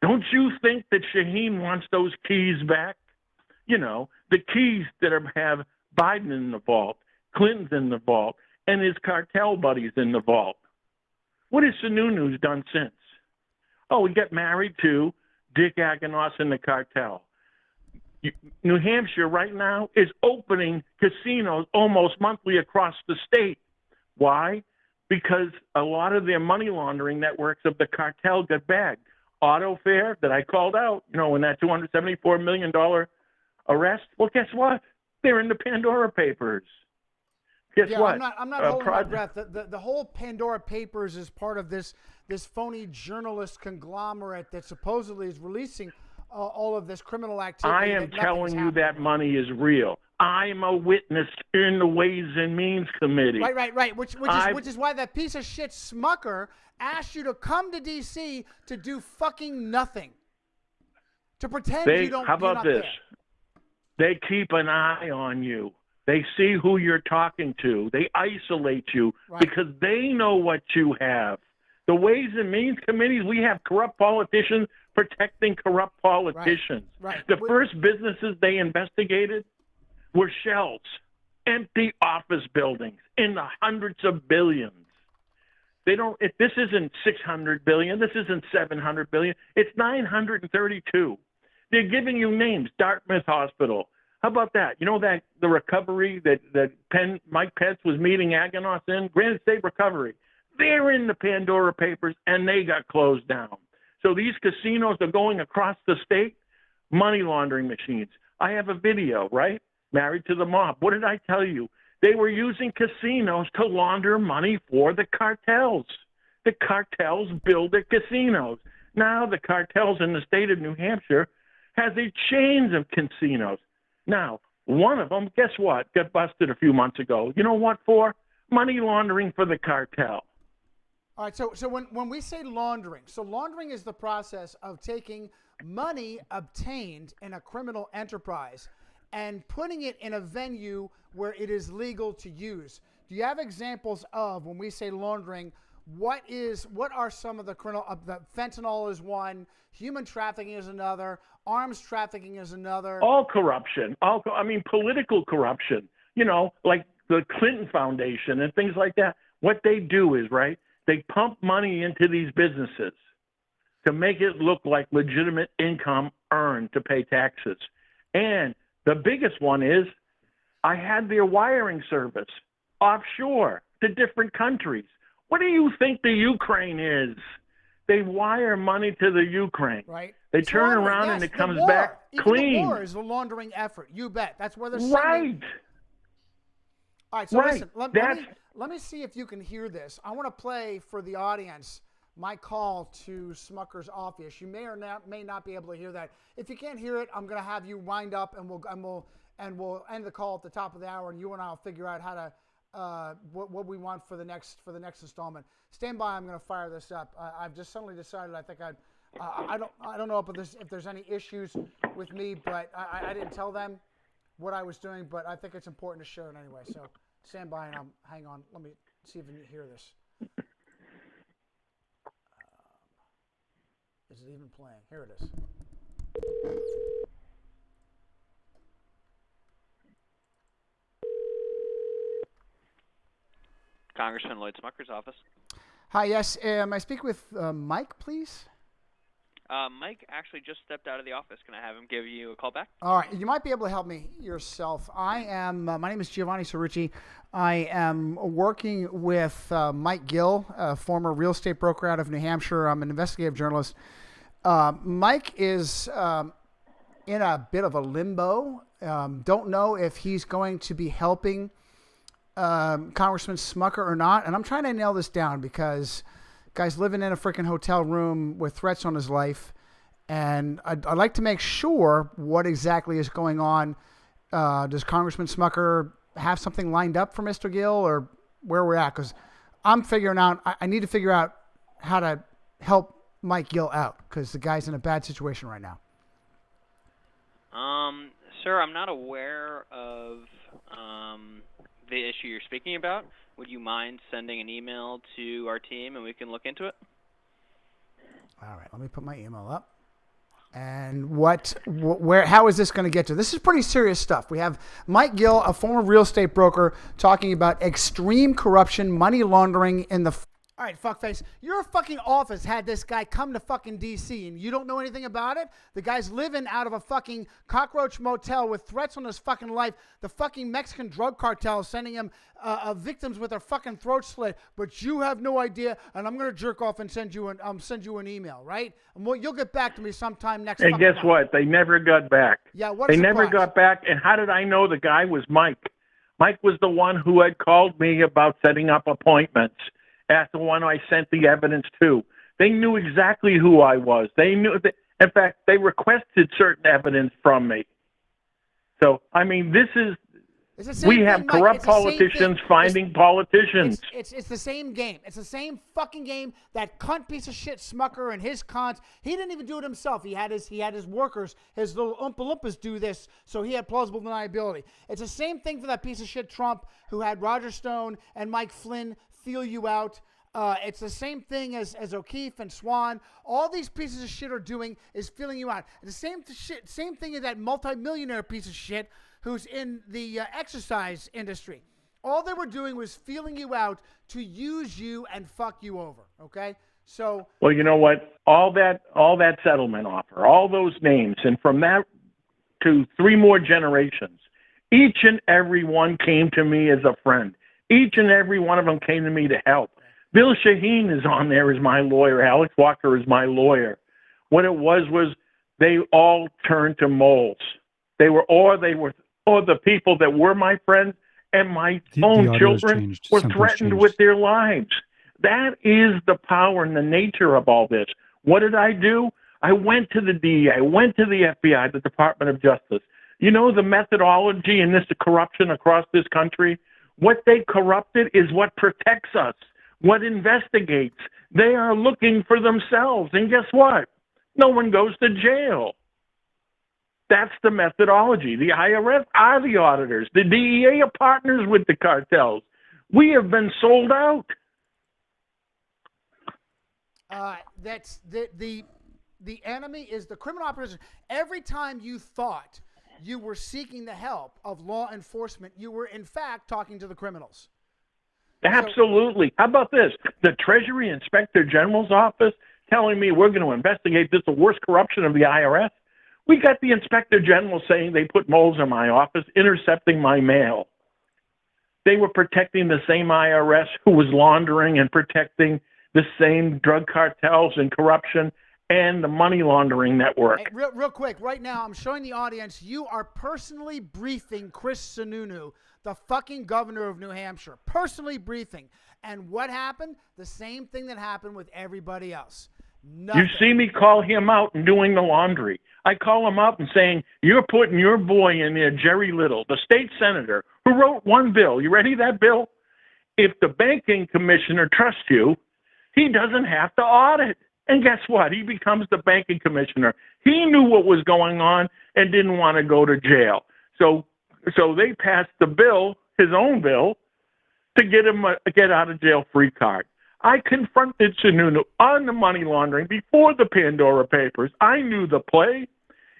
Don't you think that Shaheen wants those keys back? You know, the keys that have Biden in the vault, Clinton's in the vault, and his cartel buddies in the vault. What has Sununu's done since? Oh, he got married to Dick Aganos in the cartel. New Hampshire right now is opening casinos almost monthly across the state. Why? Because a lot of their money laundering networks of the cartel got bagged. Auto Fair that I called out, in that $274 million arrest. Well, guess what? They're in the Pandora Papers. Guess what? I'm not holding my breath. The whole Pandora Papers is part of this phony journalist conglomerate that supposedly is releasing all of this criminal activity. I am telling you that money is real. I'm a witness in the Ways and Means Committee. Right. Which is why that piece of shit Smucker asked you to come to D.C. to do fucking nothing. To pretend you don't. How about this? They keep an eye on you. They see who you're talking to. They isolate you because they know what you have. The Ways and Means Committees, we have corrupt politicians protecting corrupt politicians. Right. The first businesses they investigated were shells, empty office buildings in the hundreds of billions. This isn't 600 billion, this isn't 700 billion, it's 932. They're giving you names, Dartmouth Hospital. How about that? That the recovery that Mike Pence was meeting Aganos in, Granite State Recovery. They're in the Pandora Papers, and they got closed down. So these casinos are going across the state, money laundering machines. I have a video, right? Married to the Mob. What did I tell you? They were using casinos to launder money for the cartels. The cartels build their casinos. Now the cartels in the state of New Hampshire has a chain of casinos. Now, one of them, guess what, got busted a few months ago. You know what for? Money laundering for the cartel. All right, so when we say laundering, so laundering is the process of taking money obtained in a criminal enterprise and putting it in a venue where it is legal to use. Do you have examples of, when we say laundering, what are some of the criminal? The fentanyl is one, human trafficking is another, arms trafficking is another. All corruption. Political corruption. Like the Clinton Foundation and things like that. What they do is, they pump money into these businesses to make it look like legitimate income earned to pay taxes. And the biggest one is, I had their wiring service offshore to different countries. What do you think the Ukraine is? They wire money to the Ukraine. Right. They turn around and it comes back clean. The war is a laundering effort. You bet. That's where they're sending. Right. All right. So listen, let me see if you can hear this. I want to play for the audience my call to Smucker's office. You may or may not be able to hear that. If you can't hear it, I'm going to have you wind up and we'll end the call at the top of the hour, and you and I will figure out how to what we want for the next installment. Stand by. I'm going to fire this up. I've just suddenly decided I don't know if there's any issues with me, but I didn't tell them what I was doing, but I think it's important to share it anyway. So stand by and hang on. Let me see if you can hear this. Is it even playing? Here it is. Congressman Lloyd Smucker's office. Hi, yes. I speak with Mike, please? Mike actually just stepped out of the office. Can I have him give you a call back? All right. You might be able to help me yourself. My name is Giovanni Cirucci. I am working with Mike Gill, a former real estate broker out of New Hampshire. I'm an investigative journalist. Mike is in a bit of a limbo. Don't know if he's going to be helping Congressman Smucker or not. And I'm trying to nail this down because guy's living in a freaking hotel room with threats on his life. And I'd like to make sure what exactly is going on. Does Congressman Smucker have something lined up for Mr. Gill, or where we're at? Because I'm figuring out, I need to figure out how to help Mike Gill out, because the guy's in a bad situation right now. Sir, I'm not aware of the issue you're speaking about. Would you mind sending an email to our team and we can look into it? All right, let me put my email up. And how is this going to get to? This is pretty serious stuff. We have Mike Gill, a former real estate broker, talking about extreme corruption, money laundering in the All right, fuckface. Your fucking office had this guy come to fucking D.C. and you don't know anything about it? The guy's living out of a fucking cockroach motel with threats on his fucking life. The fucking Mexican drug cartel is sending him victims with their fucking throat slit, but you have no idea, and I'm going to jerk off and send you an email, right? And you'll get back to me sometime next And guess month. what? They never got back. Yeah, what a They never surprise. got back. And how did I know the guy was Mike? Mike was the one who had called me about setting up appointments. That's the one I sent the evidence to. They knew exactly who I was. They knew that, in fact, they requested certain evidence from me. So, I mean, this is, It's the same we thing, have Mike. corrupt It's the same politicians thing. finding politicians. It's the same game. It's the same fucking game. That cunt piece of shit Smucker and his cons. He didn't even do it himself. He had his workers, his little Oompa Loompas do this, so he had plausible deniability. It's the same thing for that piece of shit Trump, who had Roger Stone and Mike Flynn feel you out. It's the same thing as O'Keefe and Swan. All these pieces of shit are doing is feeling you out. The same thing as that multimillionaire piece of shit who's in the exercise industry. All they were doing was feeling you out to use you and fuck you over. Okay, so. Well, you know what? All that settlement offer, all those names, and from that to 3 more generations, each and every one came to me as a friend. Each and every one of them came to me to help. Bill Shaheen is on there as my lawyer. Alex Walker is my lawyer. What it was they all turned to moles. They were the people that were my friends, and my own children were threatened with their lives. That is the power and the nature of all this. What did I do? I went to the DEA. I went to the FBI, the Department of Justice. You know the methodology in this corruption across this country? What they corrupted is what protects us, what investigates. They are looking for themselves. And guess what? No one goes to jail. That's the methodology. The IRS are the auditors. The DEA are partners with the cartels. We have been sold out. That's the enemy is the criminal operation. Every time you thought you were seeking the help of law enforcement, you were in fact talking to the criminals. Absolutely. How about this? The Treasury Inspector General's office telling me we're going to investigate this, the worst corruption of the IRS. We got the Inspector General saying they put moles in my office, intercepting my mail. They were protecting the same IRS who was laundering and protecting the same drug cartels and corruption and the money laundering network. Hey, real quick, right now, I'm showing the audience you are personally briefing Chris Sununu, the fucking governor of New Hampshire. Personally briefing. And what happened? The same thing that happened with everybody else. Nothing. You see me call him out and doing the laundry. I call him up and saying, you're putting your boy in there, Jerry Little, the state senator, who wrote one bill. You ready, that bill? If the banking commissioner trusts you, he doesn't have to audit. And guess what? He becomes the banking commissioner. He knew what was going on and didn't want to go to jail. So they passed the bill, his own bill, to get him a get out of jail free card. I confronted Sununu on the money laundering before the Pandora Papers. I knew the play.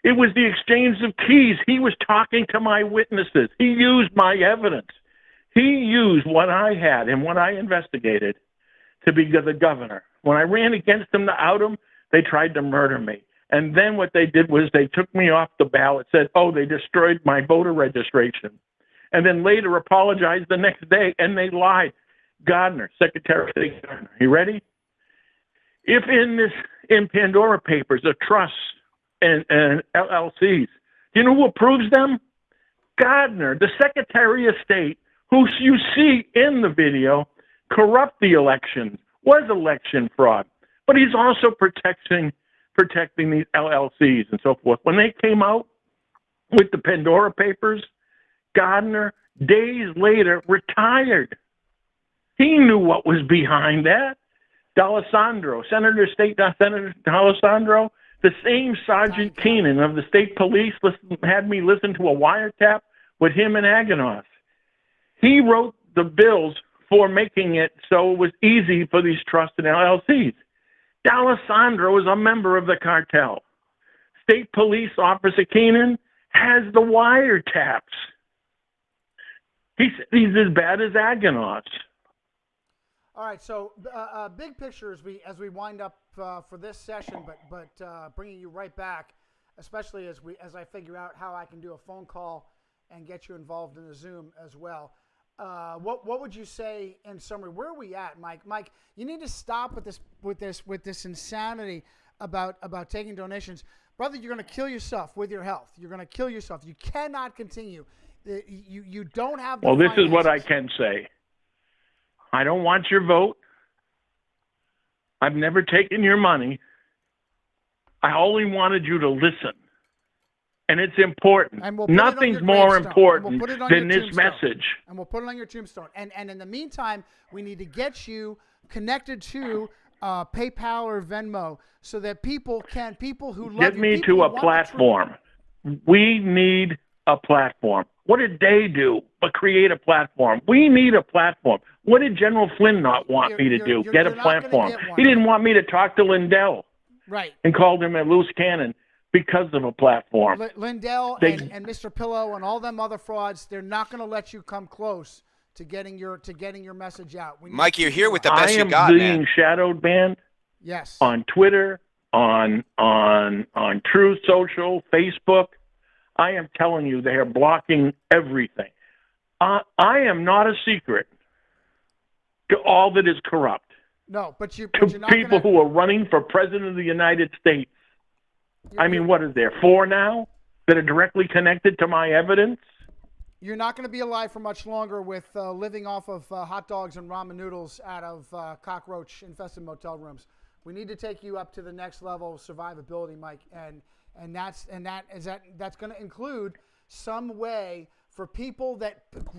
It was the exchange of keys. He was talking to my witnesses. He used my evidence. He used what I had and what I investigated to be the governor. When I ran against him to out him, they tried to murder me. And then what they did was they took me off the ballot, said, oh, they destroyed my voter registration. And then later apologized the next day, and they lied. Gardner, Secretary of State Gardner, you ready? If in Pandora Papers, a trust and LLCs, do you know who approves them? Gardner, the Secretary of State, who you see in the video, corrupt the elections, was election fraud. But he's also protecting these LLCs and so forth. When they came out with the Pandora Papers, Gardner, days later, retired. He knew what was behind that. D'Alessandro, Senator D'Alessandro, the same Sergeant Keenan of the state police had me listen to a wiretap with him and Aganos. He wrote the bills for making it so it was easy for these trusts and LLCs. D'Alessandro is a member of the cartel. State Police Officer Keenan has the wiretaps. He's as bad as Aganos. All right, so big picture as we wind up for this session, but bringing you right back, especially as I figure out how I can do a phone call and get you involved in the Zoom as well. What would you say in summary? Where are we at, Mike? Mike, you need to stop with this insanity about taking donations, brother. You're going to kill yourself with your health. You're going to kill yourself. You cannot continue. You don't have. The this is what I finances. can say. I don't want your vote. I've never taken your money. I only wanted you to listen. And it's important. And we'll put Nothing's it on your more gravestone. important We'll than this message. And we'll put it on your tombstone. And in the meantime, we need to get you connected to PayPal or Venmo so that people who love Get you, me people to who a want the platform. We need a platform. What did they do but create a platform? We need a platform. What did General Flynn not want me to do? Get a platform. He didn't want me to talk to Lindell. Right. And called him a loose cannon because of a platform. Lindell and Mr. Pillow and all them other frauds, they're not going to let you come close to getting your message out. Mike, you're here with the best you got, I am man. being shadowed banned. Yes. On Twitter, on Truth Social, Facebook. I am telling you, they are blocking everything. I am not a secret to all that is corrupt. No, but you're not people who are running for president of the United States. I mean, what is there? 4 now that are directly connected to my evidence? You're not going to be alive for much longer with living off of hot dogs and ramen noodles out of cockroach-infested motel rooms. We need to take you up to the next level of survivability, Mike, and that's going to include some way for people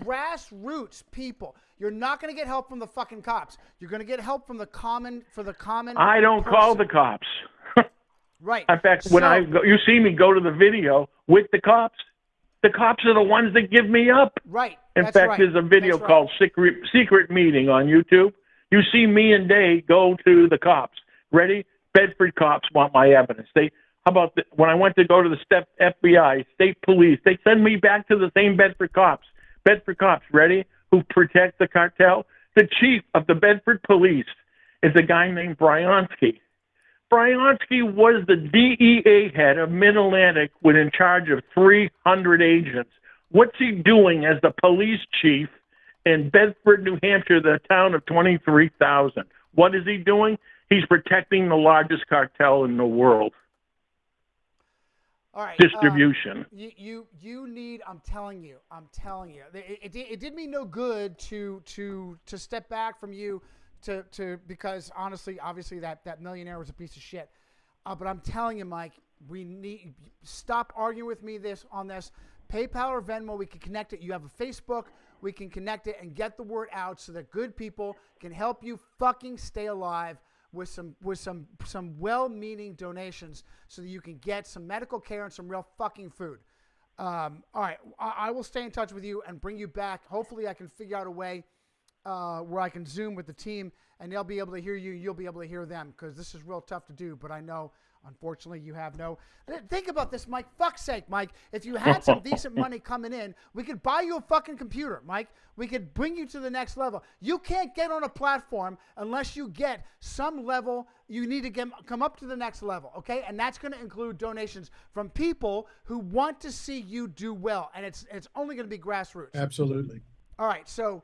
grassroots people. You're not going to get help from the fucking cops. You're going to get help from the common. I don't call the cops. Right. In fact, when you see me go to the video with the cops are the ones that give me up. Right. In fact, there's a video called Secret Meeting on YouTube. You see me and Day go to the cops. Ready? Bedford cops want my evidence. When I went to go to the FBI, state police, they send me back to the same Bedford cops. Bedford cops, ready? Who protect the cartel? The chief of the Bedford police is a guy named Bryansky. Bryansky was the DEA head of Mid-Atlantic with in charge of 300 agents. What's he doing as the police chief in Bedford, New Hampshire, the town of 23,000? What is he doing? He's protecting the largest cartel in the world. All right. Distribution. You need. I'm telling you. It did me no good to step back from you because honestly, obviously that millionaire was a piece of shit. But I'm telling you, Mike, we need stop arguing with me on this. PayPal or Venmo, we can connect it. You have a Facebook, we can connect it and get the word out so that good people can help you fucking stay alive with some well-meaning donations so that you can get some medical care and some real fucking food. All right, I will stay in touch with you and bring you back. Hopefully I can figure out a way where I can Zoom with the team and they'll be able to hear you. You'll be able to hear them because this is real tough to do. But I know, unfortunately, you have no. Think about this, Mike. Fuck's sake, Mike. If you had some decent money coming in, we could buy you a fucking computer, Mike. We could bring you to the next level. You can't get on a platform unless you get some level. You need to come up to the next level, okay? And that's going to include donations from people who want to see you do well. And it's only going to be grassroots. Absolutely. All right, so.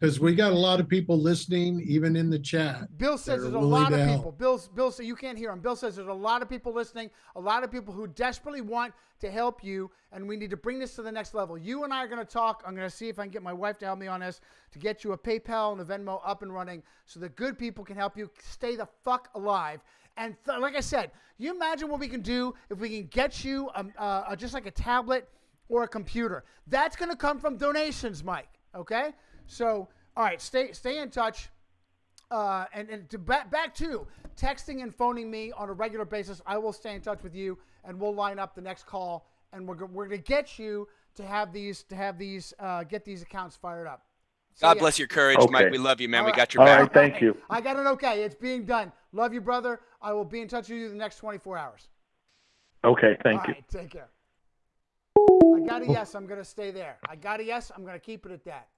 Because we got a lot of people listening, even in the chat. Bill says there's a lot of people. Bill says you can't hear him. Bill says there's a lot of people listening, a lot of people who desperately want to help you, and we need to bring this to the next level. You and I are going to talk. I'm going to see if I can get my wife to help me on this to get you a PayPal and a Venmo up and running so that good people can help you stay the fuck alive. And like I said, you imagine what we can do if we can get you just like a tablet or a computer. That's going to come from donations, Mike. Okay? So, all right, stay in touch. And to back to texting and phoning me on a regular basis. I will stay in touch with you, and we'll line up the next call, and we're going to get you to get these accounts fired up. So, God bless your courage, Okay. Mike. We love you, man. All We right. got your All back. right, thank you. I got it okay. It's being done. Love you, brother. I will be in touch with you the next 24 hours. Okay, thank you. All right, take care. I got a yes. I'm going to stay there. I got a yes. I'm going to keep it at that.